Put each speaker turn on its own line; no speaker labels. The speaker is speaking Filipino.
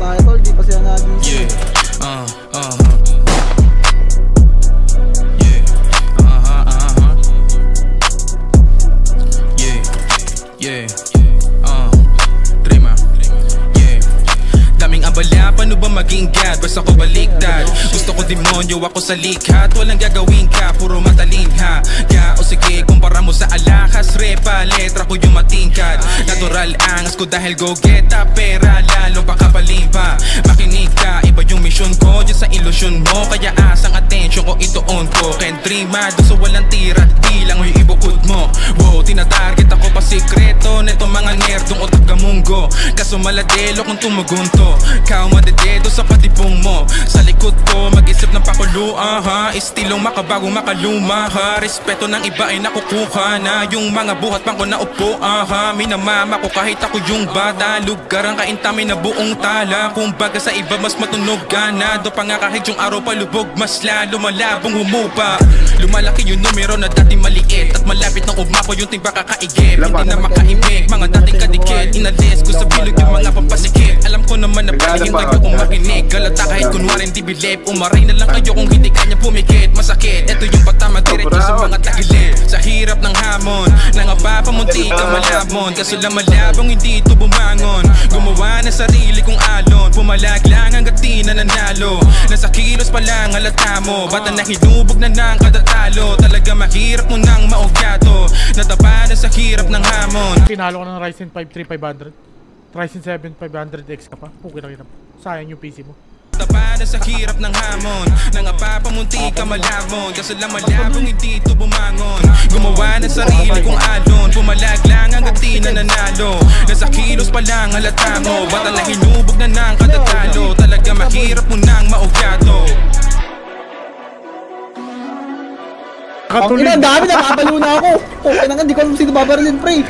tayo tol, di pa sila nagising.
Daming abala, paano ba maging God? Basta ko baliktad. Gusto ko demonyo, ako sa likhat. Walang gagawin ka, puro matalin ha. O sige, kumpara mo sa alahas. Repa, letra ko yung matingkad. Natural angas ko dahil go get up. Pera, lalo pa kapalim pa. Makinig ka, iba yung mission ko. Dyan sa ilusyon mo, kaya asang atensyon ko itoon ko. Kendrimado sa walang tira, di lang yung ibukod mo. Wow, tinatarget ako pa sikreto neto mga nerdong otak gamunggo. Kaso maladelo kung tumugunto. Kao madededo sa patibong mo. Sa likod ko, mag-isip ng pakulo, Estilong makabagong makaluma, Respeto ng iba ay nakukuha na. Yung mga buhat pang ko na upo, Minamama ko kahit ako yung bata. Lugar ang kaintami na buong tala. Kumbaga sa iba mas matunog ganado pa nga kahit yung araw palubog. Mas lalo malabong humupa. Lumalaki yung numero na dati maliit. At malapit ng ugma ko yung timba kakaigip. Hindi na makaibig, mga dating kadikit. Inalis ko sa bilog yung mga pampasikip. Alam ko naman na bali yung tayo kong makinig. Galata kahit kunwari hindi bilib. Umaray na lang kayo kung hindi kanya pumikit. Masakit, eto yung patama diretso sa mga tagilid. Sa hirap ng hamon, nangapapamunti ka malamon. Kaso lang malabong hindi ito bumangon. Gumawa ng sarili kong alon. Pumalag lang hanggat di na nanalo. Nasa kilos pa lang halata mo. Bata na hinubog na ng kadatalo. Talaga mahirap mo nang maugyato. Natapanan sa hirap ng hamon.
Pinalo ko ng Ryzen 5 3500. Ryzen 7 500X ka pa. Pukin na. Sayang yung PC mo.
Tapanan sa hirap ng hamon. Nangapapamunti ka malamon. Kaso lang malabong hindi ito bumangon. Gumawa ng sarili kong alon. Pumalag lang hanggat di na nanalo. Nasa kilos pa lang halata mo. Bata na hinubog na ng kadatalo. Talaga mahirap mo nang maugyato.
Ang ina, dami, nakabalo na ako. Okay na nga, di ko alam sino babarilin, pre.